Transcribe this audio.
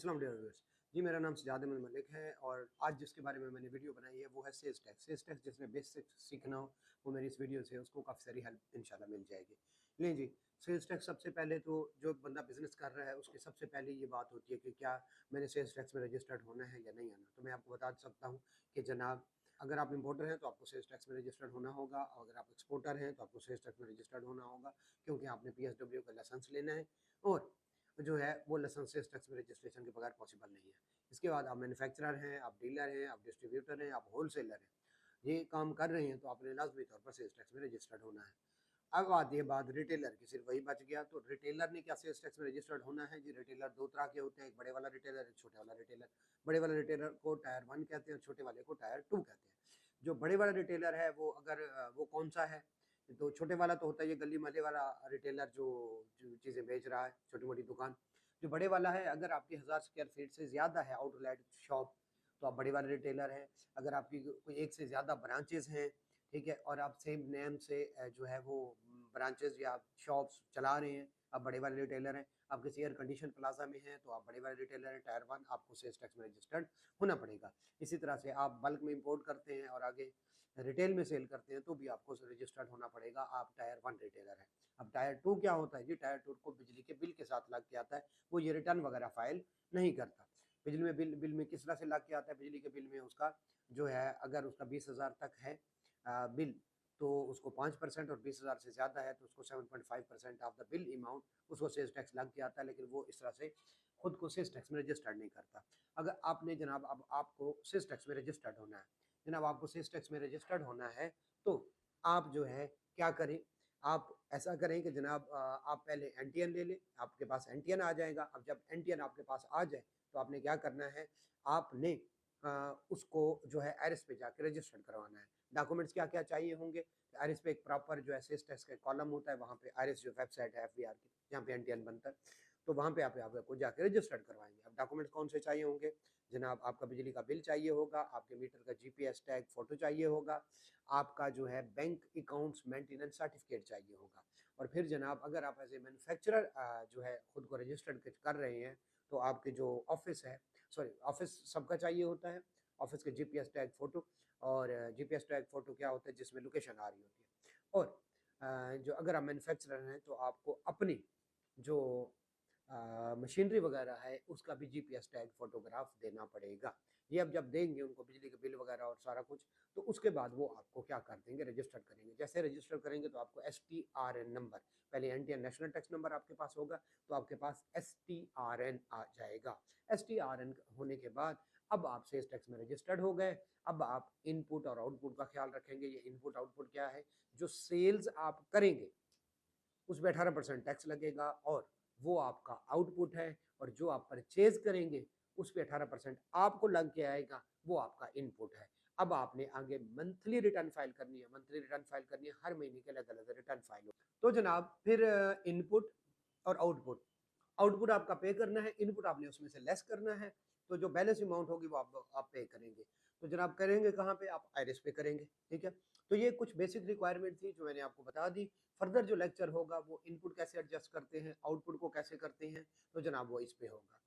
अस्सलाम वालेकुम व्यूअर्स। जी, मेरा नाम सजाद अहमद मलिक है और आज जिसके बारे में मैंने वीडियो बनाई है वो है सेल्स टैक्स। सेल्स टैक्स जिसने बेसिक सीखना हो वो मेरी इस वीडियो से उसको काफ़ी सारी हेल्प इंशाल्लाह मिल जाएगी। लें जी, सेल्स टैक्स सबसे पहले तो जो बंदा बिज़नेस कर रहा है उसकी सबसे पहले ये बात होती है कि क्या मैंने सेल्स टैक्स में रजिस्टर्ड होना है या नहीं आना। तो मैं आपको बता सकता हूँ कि जनाब, अगर आप इंपोर्टर हैं तो आपको सेल्स टैक्स में रजिस्टर्ड होना होगा, और अगर आप एक्सपोर्टर हैं तो आपको सेल्स टैक्स में रजिस्टर्ड होना होगा, क्योंकि आपने पीएसडब्ल्यू का लाइसेंस लेना है और जो है वो लाइसेंस सेल्स टैक्स में रजिस्ट्रेशन के बगैर पॉसिबल नहीं है। इसके बाद आप मैन्युफैक्चरर हैं, आप डीलर हैं, आप डिस्ट्रीब्यूटर हैं, आप होलसेलर हैं, ये काम कर रहे हैं तो आपने लाजमी तौर पर सेल्स टैक्स में रजिस्टर्ड होना है। अब आती है बात रिटेलर की, सिर्फ वही बच गया। तो रिटेलर ने क्या सेल्स टैक्स में रजिस्टर्ड होना है जी? रिटेलर दो तरह के होते हैं, एक बड़े वाला रिटेलर, एक छोटे वाला रिटेलर। बड़े वाले रिटेलर को टायर 1 कहते हैं, छोटे वाले को टायर 2 कहते हैं। जो बड़े वाला रिटेलर है वो अगर वो कौन सा है? तो छोटे वाला तो होता है ये गली मोहल्ले वाला रिटेलर जो चीज़ें बेच रहा है, छोटी मोटी दुकान। जो बड़े वाला है, अगर आपकी 1000 स्क्वायर फीट से ज़्यादा है आउटलेट शॉप, तो आप बड़े वाले रिटेलर हैं। अगर आपकी कोई एक से ज़्यादा ब्रांचेज़ हैं, ठीक है, और आप सेम नेम से जो है वो ब्रांचेज़ या शॉप्स चला रहे हैं, आप बड़े वाले रिटेलर हैं। आप किसी एयर कंडीशन प्लाजा में हैं तो आप बड़े वाले रिटेलर हैं, टायर 1, आपको सेल्स टैक्स में रजिस्टर्ड होना पड़ेगा। इसी तरह से आप बल्क में इंपोर्ट करते हैं और आगे रिटेल में सेल करते हैं तो भी आपको रजिस्टर्ड होना पड़ेगा, आप टायर 1 रिटेलर हैं। अब टायर 2 क्या होता है जी? टायर 2 को बिजली के बिल के साथ लग के आता है, वो ये रिटर्न वगैरह फाइल नहीं करता। बिजली में बिल में किस तरह से लग के आता है? बिजली के बिल में उसका जो है, अगर उसका 20,000 तक है बिल, तो उसको 5% और 20,000 से ज़्यादा है तो उसको 7.5% ऑफ द बिल अमाउंट उसको सेल्स टैक्स लग के आता है, लेकिन वो इस तरह से खुद को सेल्स टैक्स में रजिस्टर्ड नहीं करता। अगर आपने जनाब, अब आपको सेल्स टैक्स में रजिस्टर्ड होना है, जनाब आपको सेल्स टैक्स में रजिस्टर्ड होना है, तो आप जो है क्या करें? आप ऐसा करें कि जनाब आप पहले एनटीएन ले लें, आपके पास एनटीएन आ जाएगा। अब जब एनटीएन आपके पास आ जाए तो आपने क्या करना है? आपने उसको जो है एरिस पे जाके रजिस्टर्ड करवाना है। डॉक्यूमेंट्स क्या-क्या चाहिए होंगे? एरिस पे एक प्रॉपर जो है सेल्स टैक्स का कॉलम होता है, वहाँ पे एरिस जो वेबसाइट है एफबीआर की, जहाँ पे एनटीएन बनता है, तो वहाँ पे आप आपको जाके रजिस्टर्ड करवाएँगे। अब डॉक्यूमेंट्स कौन से चाहिए होंगे? जनाब आपका बिजली का बिल चाहिए होगा, आपके मीटर का जीपीएस टैग फ़ोटो चाहिए होगा, आपका जो है बैंक अकाउंट्स मेंटेनेंस सर्टिफिकेट चाहिए होगा। और फिर जनाब, अगर आप एज़ ए मैन्युफैक्चरर जो है खुद को रजिस्टर्ड कर रहे हैं, तो आपके जो ऑफ़िस है, सॉरी, ऑफ़िस सबका चाहिए होता है, ऑफ़िस के जीपीएस टैग फ़ोटो। और जीपीएस टैग फ़ोटो क्या होता है? जिसमें लोकेशन आ रही होती है। और जो अगर आप मैन्युफैक्चरर हैं तो आपको अपनी जो मशीनरी वगैरह है उसका भी जीपीएस टैग फ़ोटोग्राफ देना पड़ेगा। ये अब जब देंगे उनको बिजली के बिल वगैरह और सारा कुछ, तो उसके बाद वो आपको क्या कर देंगे? रजिस्टर करेंगे। जैसे रजिस्टर करेंगे तो आपको एसटीआरएन नंबर, पहले एनटीएन नेशनल टैक्स नंबर आपके पास होगा, तो आपके पास एसटीआरएन आ जाएगा। एसटीआरएन होने के बाद अब आप सेल्स टैक्स में रजिस्टर्ड हो गए। अब आप इनपुट और आउटपुट का ख्याल रखेंगे। ये इनपुट आउटपुट क्या है? जो सेल्स आप करेंगे उसमें 18% टैक्स लगेगा, और वो आपका आउटपुट है, और जो आप परचेज करेंगे उस पे 18% आपको लग के आएगा, वो आपका इनपुट है। अब आपने आगे मंथली रिटर्न फाइल करनी है। मंथली रिटर्न फाइल करनी है, हर महीने के अलग-अलग रिटर्न फाइल हो। तो जनाब फिर इनपुट और आउटपुट, आउटपुट आपका पे करना है, इनपुट आपने उसमें से लेस करना है, तो जो बैलेंस अमाउंट होगी वो आप पे करेंगे। तो जनाब करेंगे कहाँ पे? आप आईरिस पे करेंगे, ठीक है? तो ये कुछ बेसिक रिक्वायरमेंट थी जो मैंने आपको बता दी। फर्दर जो लेक्चर होगा वो इनपुट कैसे एडजस्ट करते हैं, आउटपुट को कैसे करते हैं, तो जनाब वो इस पे होगा।